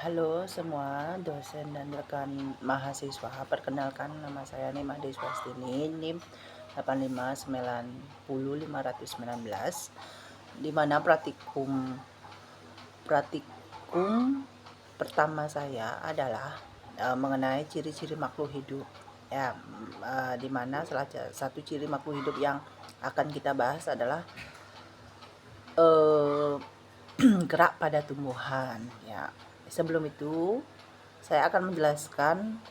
Halo semua dosen dan rekan mahasiswa, perkenalkan nama saya Nimade Swastini, NIM 8590519, di mana praktikum pertama saya adalah mengenai ciri-ciri makhluk hidup. Ya, di mana salah satu ciri makhluk hidup yang akan kita bahas adalah eh, gerak pada tumbuhan. Ya, sebelum itu saya akan menjelaskan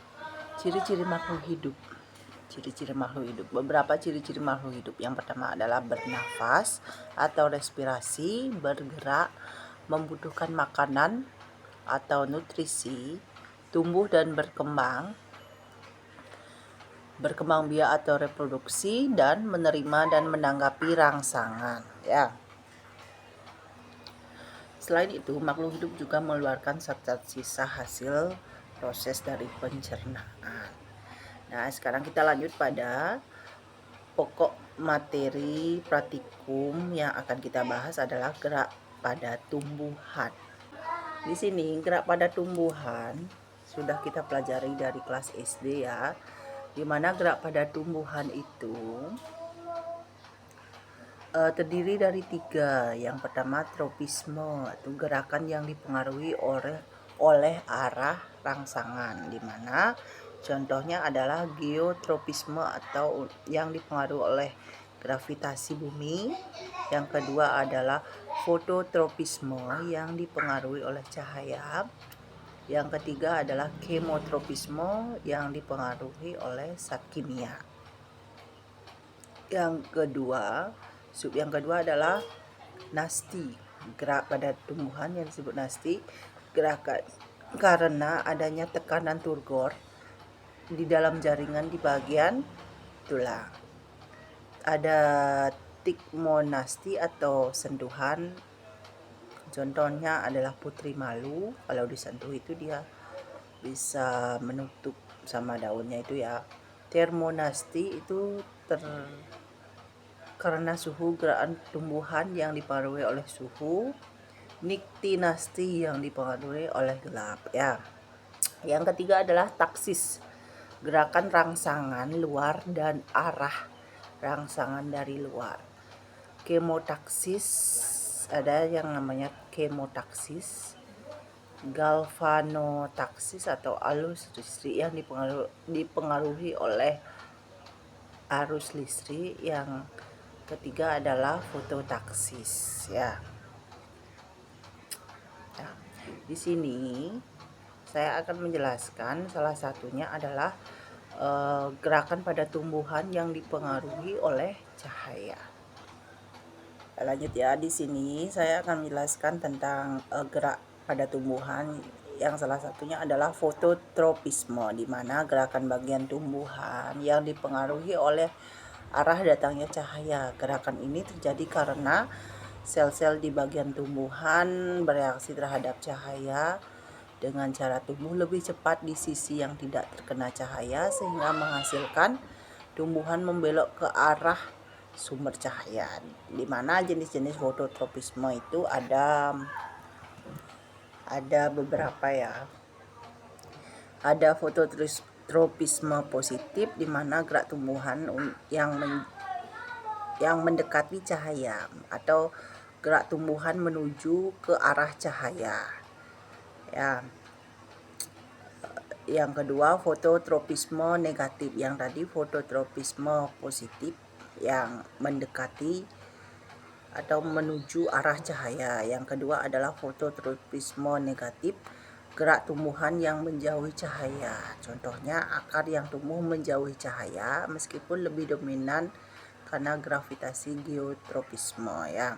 ciri-ciri makhluk hidup. Ciri-ciri makhluk hidup. Beberapa ciri-ciri makhluk hidup. Yang pertama adalah bernafas atau respirasi, bergerak, membutuhkan makanan atau nutrisi, tumbuh dan berkembang biak atau reproduksi, dan menerima dan menanggapi rangsangan. Ya. Selain itu, makhluk hidup juga mengeluarkan zat-zat sisa hasil proses dari pencernaan. Nah, sekarang kita lanjut pada pokok materi praktikum yang akan kita bahas adalah gerak pada tumbuhan. Di sini gerak pada tumbuhan sudah kita pelajari dari kelas SD ya, di mana gerak pada tumbuhan itu terdiri dari 3. Yang pertama tropisme, itu gerakan yang dipengaruhi oleh arah rangsangan, di mana contohnya adalah geotropisme atau yang dipengaruhi oleh gravitasi bumi. Yang kedua adalah fototropisme yang dipengaruhi oleh cahaya. Yang ketiga adalah kemotropisme yang dipengaruhi oleh zat kimia. Yang kedua adalah nasti, gerak pada tumbuhan yang disebut nasti, gerakan karena adanya tekanan turgor di dalam jaringan di bagian tulang. Ada tikmonasti atau sentuhan, contohnya adalah putri malu, kalau disentuh itu dia bisa menutup sama daunnya itu ya. Termonasti itu karena suhu gerakan tumbuhan yang dipengaruhi oleh suhu. Niktinasti yang dipengaruhi oleh gelap ya. Yang ketiga adalah taksis, gerakan rangsangan luar dan arah rangsangan dari luar. Kemotaksis, ada yang namanya kemotaksis, galvanotaksis atau arus listrik yang dipengaruhi oleh arus listrik. Yang ketiga adalah fototaksis ya. Nah, di sini saya akan menjelaskan salah satunya adalah gerakan pada tumbuhan yang dipengaruhi oleh cahaya. Lanjut ya, di sini saya akan menjelaskan tentang gerak pada tumbuhan yang salah satunya adalah fototropisme, di mana gerakan bagian tumbuhan yang dipengaruhi oleh arah datangnya cahaya. Gerakan ini terjadi karena sel-sel di bagian tumbuhan bereaksi terhadap cahaya dengan cara tumbuh lebih cepat di sisi yang tidak terkena cahaya, sehingga menghasilkan tumbuhan membelok ke arah sumber cahaya. Di mana jenis-jenis fototropisme itu ada beberapa ya. Ada fototropisme positif, di mana gerak tumbuhan yang mendekati cahaya atau gerak tumbuhan menuju ke arah cahaya ya. Yang kedua fototropisme negatif, yang tadi fototropisme positif yang mendekati atau menuju arah cahaya. Yang kedua adalah fototropisme negatif, gerak tumbuhan yang menjauhi cahaya. Contohnya akar yang tumbuh menjauhi cahaya meskipun lebih dominan karena gravitasi geotropisme ya.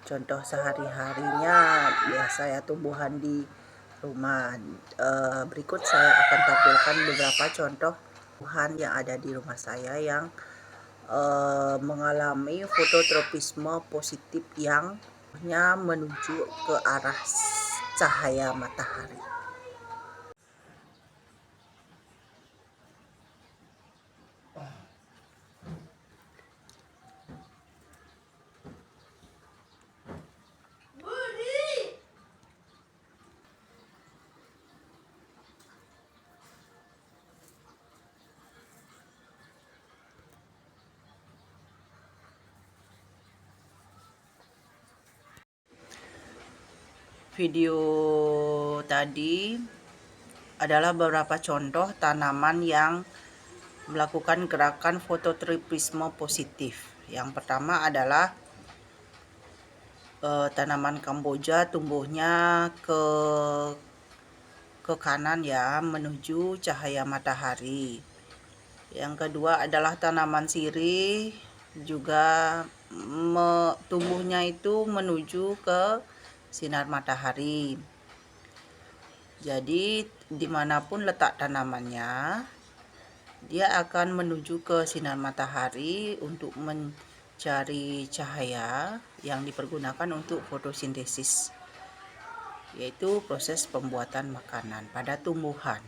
Contoh sehari-harinya biasa ya tumbuhan di rumah. Berikut saya akan tampilkan beberapa contoh tumbuhan yang ada di rumah saya yang mengalami fototropisme positif yang menuju ke arah cahaya matahari. video tadi adalah beberapa contoh tanaman yang melakukan gerakan fototropisme positif. Yang pertama adalah tanaman Kamboja tumbuhnya ke kanan ya, menuju cahaya matahari. Yang kedua adalah tanaman sirih, juga tumbuhnya itu menuju ke sinar matahari. Jadi dimanapun letak tanamannya, dia akan menuju ke sinar matahari untuk mencari cahaya yang dipergunakan untuk fotosintesis, yaitu proses pembuatan makanan pada tumbuhan.